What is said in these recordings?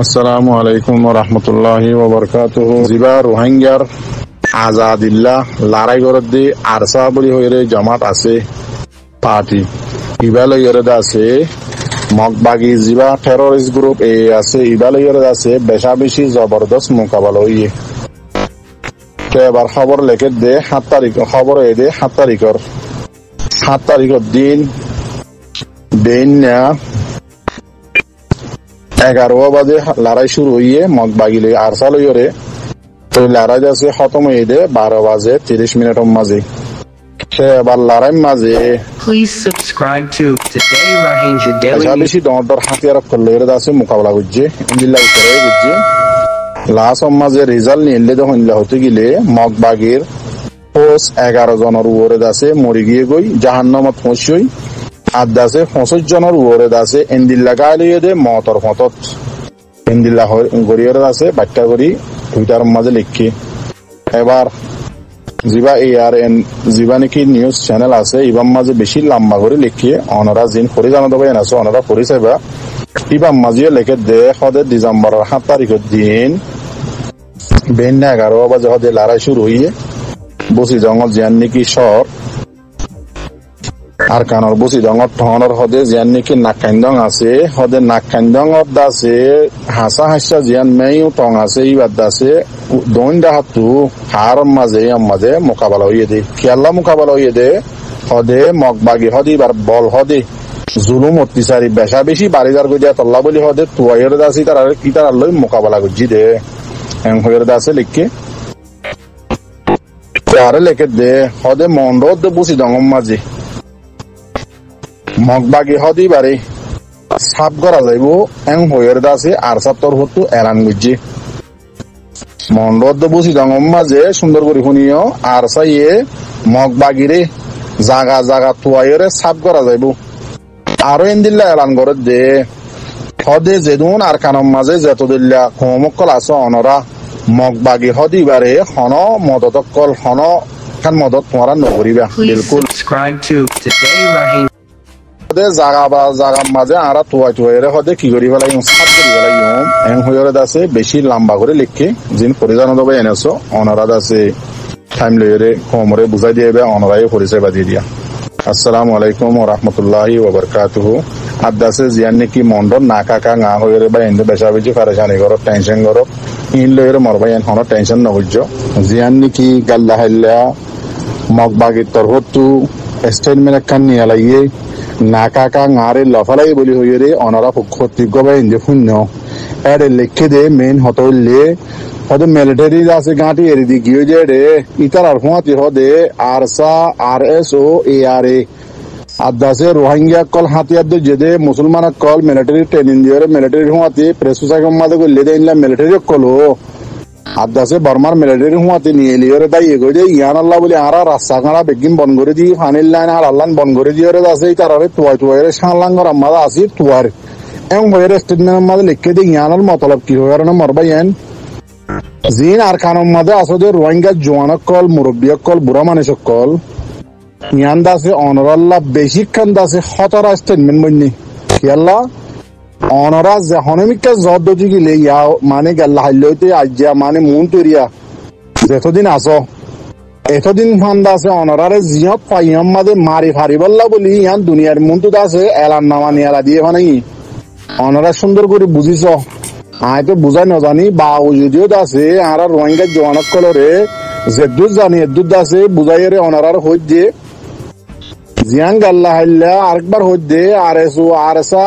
আসসালামু আলাইকুম ওয়া রাহমাতুল্লাহি ওয়া বারাকাতুহু। জিবা রোহিঙ্গার আজাদিল্লাহ লড়াই করতে আরসা বলি হইরে জামাত আছে পার্টি ইবালে ইরদা আছে মগবাগি জিবা টেররিস্ট গ্রুপ এ আছে ইবালে ইরদা আছে বেশা বেশি জবরদস্ত মোকাবেলা হইয়ে তো এবার খবর লেখে দে 7 তারিখ খবর এ দে 7 তারিখের দিন বেন্যা 11 বাজে লড়াই শুরু হইয়ে মগবাগিলে আরসা লইরে তো লড়াই আছে খতম হয়ে দে 12 বাজে 30 মিনিটের মাঝে সে এবার লড়াই মাঝে Please subscribe to Today Rohingya বেশা Daily. বেশি দর হাতিয়ার করলে আছে মোকাবেলা করছে ইন্দিল্লা করে বুঝছে লাস্ট মাঝে রেজাল্ট নিলে যখন হতে গেলে মগবাগির পোস্ট 11 জনের উপরে আছে মরে গিয়ে গই জাহান্নামত পৌঁছই আর দাসে 65 জনের উপরে আছে ইন্দিল্লা গালিয়ে দে মতর ফতত ইন্দিল্লা গড়িয়ে আছে বাচ্চা করি টুইটার মাঝে লিখি এবার জিবা ARN জিবা নাকি নিউজ চ্যানেল আছে ইবাম মাঝে বেশি লম্বা করে লিখি অনরা জিন করে জানা দেবে না অনরা করেছে বা ইবাম মাঝে লিখে দে হদে ডিসেম্বরের 7 তারিখের দিন বেন্যা 11 বাজে হদে লড়াই শুরু হইয়ে বসি জঙ্গল জিয়ান নাকি শহর আর কানর বসি জঙ্গল টহনের হদে জিয়ান নাকি নাকাইন্দং আছে হদে নাকাইন্দং আছে হাসা হাসা জিয়ান মেয়ু টং আছে ইবাদ আছে দইন্দা হাতু হার মাঝে মোকাবেলা হইয়ে দে খেলা মোকাবেলা হইয়ে দে হদে মগবাগি হদি বার বল হদে জুলুম অত্যাচারী বেশা বেশি বাড়িদার গদিয়া তল্লা বলি হদে তুয়াইয়ের দাসি তার কি তার লই মোকাবেলা করছি দে এম হইয়ের দাসে লিখকে আরে লেখে দে হদে মন্ডদ বসি দঙ্গম মাঝে মগবাগি হদি বারে সাপ করা যাইব এম হইয়ের দাসে আর সাপ্তর হতো এলান বুঝছি মন্ডদ বসি দঙ্গম মাঝে সুন্দর করে শুনিও আর সাইয়ে মগবাগিরে জাগা জাগা তুয়াইরে সাপ করা যাইব আরো ইন্দিল্লা এলান করে দে হদে যেদুন আর কানম মাঝে যেত দিল্লা কমকল আছে অনরা মগবাগি হদি বারে হন মদতকল হন খান মদত তোমারা নকরিবা Please বিলকুল subscribe to Today Rohingya. হদে জাগা বা জাগার মাঝে আরা তুয়াইরে হদে কি করি ফেলাই সাপ করি ফেলাই এম হইরে দাসে বেশি লম্বা করে লিখে জিন পরিজানো দেবে এনেছো অনরা দাসে টাইম লইরে কমরে বুঝাই দিয়েবে অনরাই পরিচয় বাদিয়ে দিয়া আসসালামু আলাইকুম ওয়া রাহমাতুল্লাহি ওয়া বারাকাতুহু আদাসে জিয়ান নাকি মন্ডন না কাকা না হইরে বা এন্ড বেশা বেশি পারেশানি করো টেনশন করো ইন লইরে মরবা এন হন টেনশন ন হইজো জিয়ান নাকি গাল্লা হাইল্লা মগবাগি তরহতু স্টেটমেন্ট কান নিয়া লাইয়ে না কাকা নারে লফালাই বলি হইরে অনরা ক্ষতি গবা এন্ড শূন্য এর লিখে দে মেন হতইলে হদে মিলিটারি আছে গাঁটি এরি দি গিয়ে যে রে ইতার আর হুঁয়াতি হদে আরসা RSO ARA আদাসে রোহিঙ্গা কল হাতিয়ার দে যেদে মুসলমান কল মিলিটারি ট্রেনিং দিয়ে মিলিটারি হুঁয়াতি প্রেসুসাগম মাদে গলে দে ইনলা মিলিটারি কলো আদাসে বর্মার মিলিটারি হুঁয়াতি নিয়ে লিয়ে তাই এগো যে ইয়ান আল্লাহ বলে আরা রাস্তা কাঁড়া বেগিন বন করে দি ফানিল লাইন আর আল্লাহ বন করে দিয়ে আছে ইতার আরে তুয়ারে সাংলাঙ্গর আমাদা আসি তুয়ার এমন হয়ে স্টেটমেন্ট মাদে লিখে দে ইয়ানোর মতলব কি হয়ে না মরবা ইয়ান জিন আর কানম মাঝে আসলে রোহিঙ্গা জোয়ানক কল মুরব্বী কল বুড়া মানুষ কল ইয়ান দাসে অনরাল্লাহ বেশি খান দাসে হতরা স্টেটমেন্ট বন্যি খেয়াল্লা অনরা হনমিকা জদ্দি গিলে ইয়া মানে গাল্লা হাইলতে আজ্জা মানে মন তৈরিয়া যতদিন আসো এতদিন ফান দাসে অনরারে জিয়ত পাইয়াম মাঝে মারি ফারিবাল্লা বলি ইয়ান দুনিয়ার মন তো দাসে এলান নামা নিয়ালা দিয়ে মানে অনরা সুন্দর করে বুঝিছ আয় তো বুঝাই নজানি বা যদিও আছে আর রোহিঙ্গা জওয়ানক কলরে যেদুর জানি এদুর আছে বুঝাইরে অনারার হইছে জিয়ান গাল্লা হাইল্লা আরেকবার হইছে RSO RSA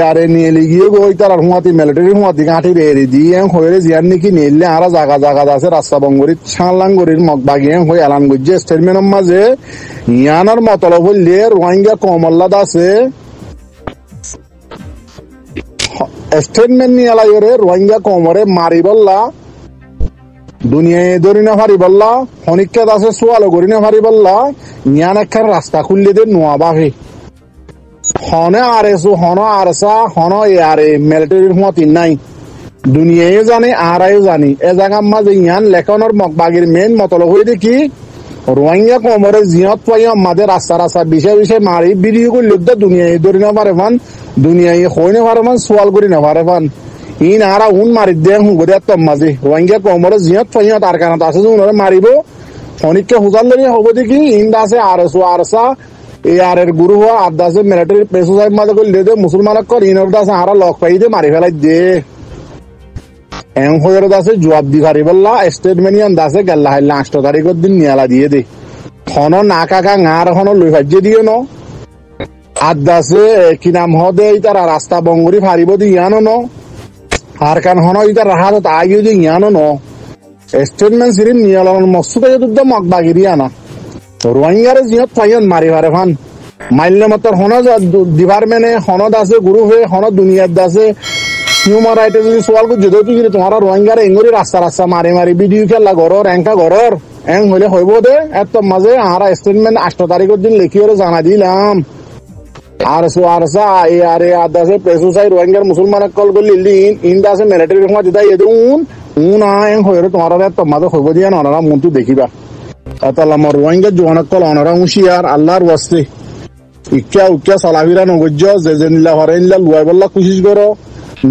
ARA নিয়ে লিগিয়ে গই তার হুঁয়াতি মিলিটারি হুঁয়াতি গাঁঠি রেড়ি দিয়ে হইরে জিয়ান নাকি নিলে আর জাগা আছে রাস্তা বঙ্গরি ছাংলাঙ্গরির মগবাগি হই এলান গজ্জে স্টেটমেন্টের মাঝে ইয়ানার মতলব হইলে রোহিঙ্গা কমল্লাদ আছে স্টেটমেন্ট নিয়ে আলাইরে রোহিঙ্গা কমরে মারি বললা দুনিয়ায় ধরি না পারি বললা হনিকাত আছে সোয়ালো করি না পারি বললা ইয়ান একখান রাস্তা খুললে দে নোয়া বাহে হনে RSO হন আরসা হন ARA মিলিটারির হুঁয়াতি নাই দুনিয়ায় জানে আরাইও জানি এ জায়গার মাঝে ইয়ান লেখনের মগবাগির মেন মতলব হয়ে দেখি রোহিঙ্গা কমরে জিয়ত পাইয়া আমাদের রাস্তা বিষয় মারি ভিডিও করলে দুনিয়ায় ধরি না পারে ফান দুনিয়ায় হই না পারে ফান সোয়াল করি না পারে ফান ইন আরা উন মারি দেন হুগরে তম মাঝে রোহিঙ্গা কমরে জিয়ত ফাইয়া তার কারণে আছে যে উনারে মারিব অনেককে হুজাল্লানি হবে দেখি ইন দাসে আরসু আরসা এই আর এর গুরু হওয়া আর দাসে মিলিটারি পেশো সাহেব মাঝে করলে দে মুসলমান কর ইনর দাসে আরা লক পাই দে মারি ফেলাই দে এং হয়ে দাসে জবাব দি পারি বললা স্টেটমেন্ট দাসে গেল্লা হাইলা 8 তারিখের দিন নিয়ালা দিয়ে দে খন না কাকা গার খন লই ভাজ্যে দিও ন আর দাসে কি নাম হদে ইতারা রাস্তা বঙ্গরি ফারিব দি ইয়ানো ন আর কান হন ইতার রাহাত আইও দি ইয়ানো ন স্টেটমেন্ট সিরিন নিয়ালান মসুদে যুদ্ধ মকবাগিরিয়া না রোহিঙ্গারে জিয়ত ফাইন মারি পারে ফান মাইলে মতর হন ডিপার্টমেন্টে হনদ আছে গুরু হয়ে হনদ দুনিয়ার দাসে হিউম্যান রাইটে যদি সওয়াল কর যদি কি তোমার রোহিঙ্গারে এঙ্গরি রাস্তা রাস্তা মারি মারি ভিডিও খেলা গরর এঙ্কা গরর এং হইলে হইব দে এত মাঝে আর স্টেটমেন্ট 8 তারিখের দিন লিখিয়ে জানা দিলাম আর সুয়ারসা এ আরে আদাসে পেসু সাই রোহিঙ্গার মুসলমান কল করলি ইন দাসে মিলিটারি রকম দিদা এদুন উন আং হইরে তোমার এত মাঝে হইব দিয়া নরা মন্টু দেখিবা আতাল্লাহ রোহিঙ্গা জোয়ান কল অনরা হুশিয়ার আল্লাহর ওয়াস্তে ইক্কা উক্কা সালাহিরা নগজ্জ যে জেনিলা হরেনলা লুয়াই বল্লা কোশিশ করো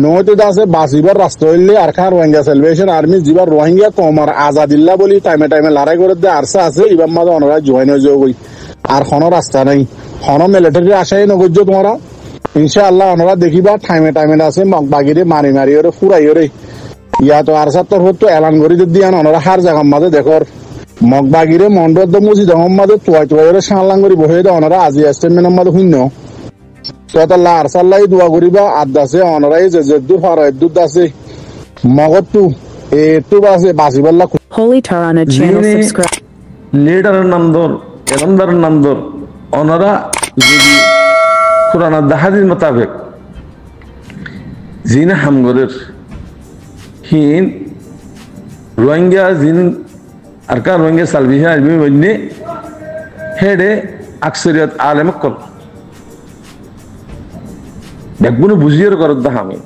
নয়তো দাসে বাসিবার রাস্তা হইলে আর খান রোহিঙ্গা সেলিব্রেশন আর্মি যিবার রোহিঙ্গা কমার আজাদিল্লা বলি টাইমে টাইমে লড়াই করে দে আরসা আছে ইবার মাঝে অনরা জয়েন হয়ে যাও আর কোনো রাস্তা নাই কোনো মিলিটারি আশাই নগজ্জ তোমরা ইনশাআল্লাহ অনরা দেখিবা টাইমে টাইমে আছে মগবাগিরে মারি মারি ওরে ফুরাই ওরে ইয়া তো আর সাত্তর হতো এলান করে দিয়ান অনরা হার জায়গার মাঝে দেখর মগবাগিরে মন্ডদ মসজিদ মাঝে তোয়াই তোয়াই ওরে সাংলাং করে বহে দে অনরা আজি স্টেটমেন্টের মাঝে শূন্য তোতাল্লাহ আর সাল্লাই দোয়া করিবা আদাসে অনরাই যে দূর ফারাই দূর দাসে মগতু এটু বাসে বাসিবাল্লা Holy Tarana channel subscribe. লিডারের নাম ধর এলামদারের নাম ধর ওনারা যদি কোরআন হাদিস মোতাবেক জিন হামগরের হিন রোহিঙ্গা জিন আর কার রোহিঙ্গা সালভিহা আলমি বন্যে হেডে আকসরিয়ত আলেম কর দেখবো বুঝিয়ে করত দা আমি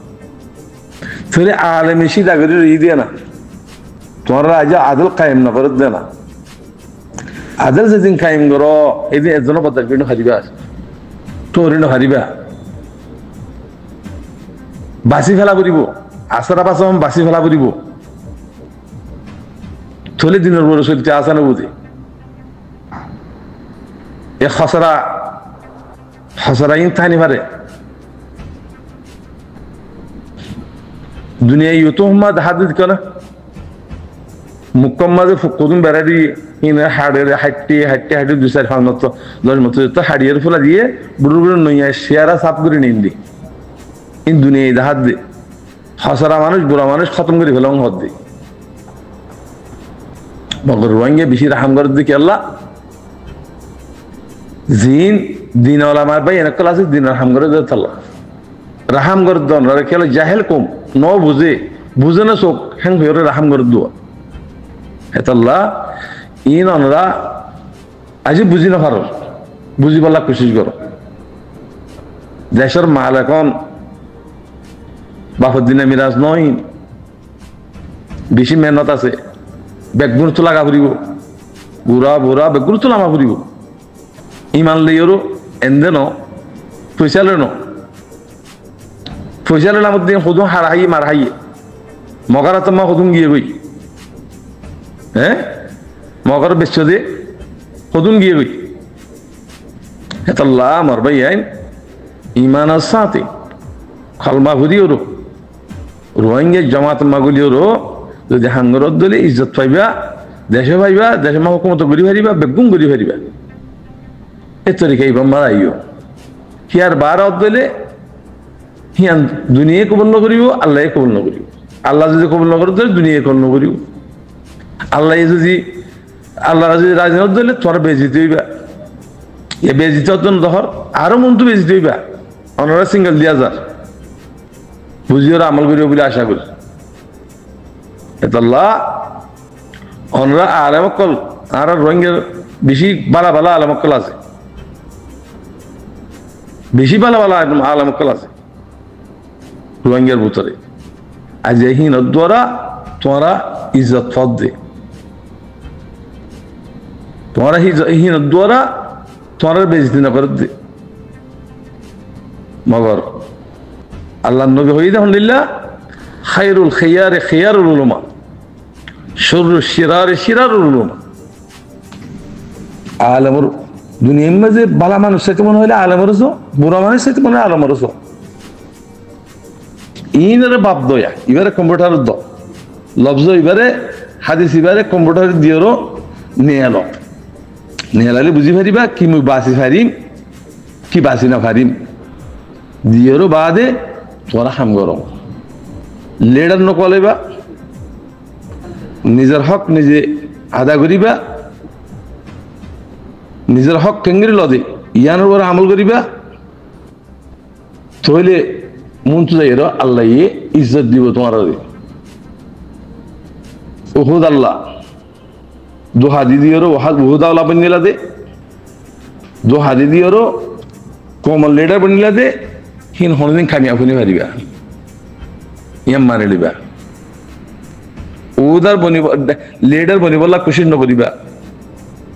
ফেরে আলেম এসি দাগরে ই দিয়ে না তোমার আজ আদল কায়েম না করত দে না আদল যেদিন কায়েম করো এদিন এজনের পদ দেখবি হারিবা তোর হারিবা বাসি ফেলা করিব আসারা পাশ বাসি ফেলা করিব থলে দিনের বড় শরীরটা আসা না বুঝে এ খসরা ইন থানি পারে দুনিয়া ইউতো হুম্মা হাদিস কেন মুক্কম মাঝে ফুকুন বেড়ারি ইনে হাড়ের হাঁটতে হাঁটতে হাঁটতে 2-4 খাওয়ার মতো 10 মতো তো হাড়িয়ার ফুলা দিয়ে বুড়ো বুড়ো নইয়া শেয়ারা সাফ করে নিন দি ইন দুনিয়ায় হাত দে খসরা মানুষ বুড়া মানুষ খতম করে ফেলাম হাত দি মগর রোহিঙ্গা বেশি রাহাম করে দিকে আল্লাহ জিন দিন ওলামার ভাই এনকল আছে দিন রাহাম করে দিতে আল্লাহ রাহাম করে দন খেলে জাহেল কম ন বুঝে না চোখ হ্যাং হয়ে রাহাম করে দোয়া এতাল্লাহ ইন অনরা আজি বুঝি না পারো বুঝি পাল্লা কোশিশ করো দেশের মাল এখন বাফুদ্দিনে মিরাজ নয় বেশি মেহনত আছে বেগুন তো লাগা ফুরিব বুড়া বুড়া বেগুন তো লামা ফুরিব ইমান লইরো এন্দে ন পয়সা লেন পয়সা লেন আমার দিন সদুম হারাই মারহাই মগারা তো মা সদুম গিয়ে গই হ্যাঁ মগার বেশ দে সদুম গিয়ে গই হেতাল্লাহ আমার ভাই আইন ইমানের সাথে খালমা ফুরিওরো রোহিঙ্গা জামাত মাগুলিওরো যদি হাঙ্গরত দলে ইজ্জত পাইবা দেশে পাইবা দেশে মা হুকুমত গড়ি ফারিবা বেগুন গড়ি ফারিবা এ তরিকাই মারাইও হিয়ার বার দলে হিয়ান দুনিয়া কবল নকরিব আল্লাহ কবল নকরিব আল্লাহ যদি কবল নকরে দলে দুনিয়া কবল নকরিব আল্লাহ যদি রাজি ন দলে তোমার বেজিতে হইবা এ বেজিতে অর্জন দহর আরো মনটো বেজিতে হইবা অনরা সিঙ্গেল দিয়া যার বুঝিও আমল করিব বলে আশা করি এতাল্লাহ অনরা আলেমকল আর রোহিঙ্গার বেশি বালা বালা আলেমকল আছে বেশি বালা বালা আলেমকল আছে রোহিঙ্গার ভিতরে আজ এইহীন দ্বারা তোমরা ইজ্জত ফদ দে তোমরা এইহীন দ্বারা তোমরা বেজতি না করে দে মগর আল্লাহ নবী হই আলহামদুলিল্লাহ খায়রুল খিয়ারে খিয়ারুল উলামা, শররুল শিরারে শিরারুল উলামা। আলেমর দুনিয়ার মাঝে বালা মানুষ চাইতে মনে হইলে আলেমর চো, বুড়া মানুষ চাইতে মনে হয় আলেমর চো। ইনারে বাপ দয়া এবারে কম্পিউটার দ লফজ, এবারে হাদিস, এবারে কম্পিউটার দিয়েও নিয়ে এলো, নিয়ে এলালে বুঝি পারিবা কি মুই বাঁচি পারিম কি বাঁচি না পারিম। দিয়েরও বাদে তোরা হাম করো লেডার নকলেবা, নিজের হক নিজে আদা করিবা, নিজের হক কেঙ্গরি লদে ইয়ানোর উপর আমল করিবা, তইলে মন তো যাই আল্লাহ ইয়ে ইজ্জত দিব তোমার। উহুদ আল্লাহ দোহা দিদিওরও উহুদ আল্লাহ বনিলা দে, দোহা দিদিওরও কমল লেডার বনিলা দে, হিন হনদিন খামিয়া ফুনি পারিবা ইয়াম মানে লিবা। উহুদার বনিব লেডার বনিবল্লা খুশি নকরিবা,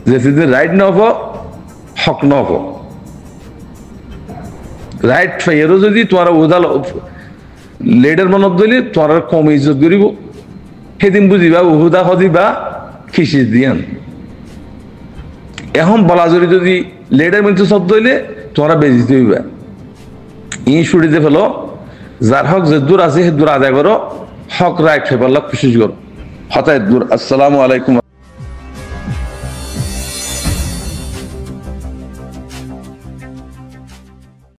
যে রাইট নব হক নব রাইট ফাইয়ারও যদি তোমার উদাল লেডার মনত দিলে তোমার কম ইজ্জত করিব, সেদিন বুঝিবা উহুদা হদিবা খিসি দিয়ান। এখন বলা যদি লেডার মধ্যে শব্দ হইলে তোমরা বেজিতে হইবা। ই ছুটিতে ফেলো, যার হক যে দূর আছে সে দূর আদায় করো, হক রাইট ফেপাল্লা খুশি করো। হতায় দূর। আসসালামু আলাইকুম।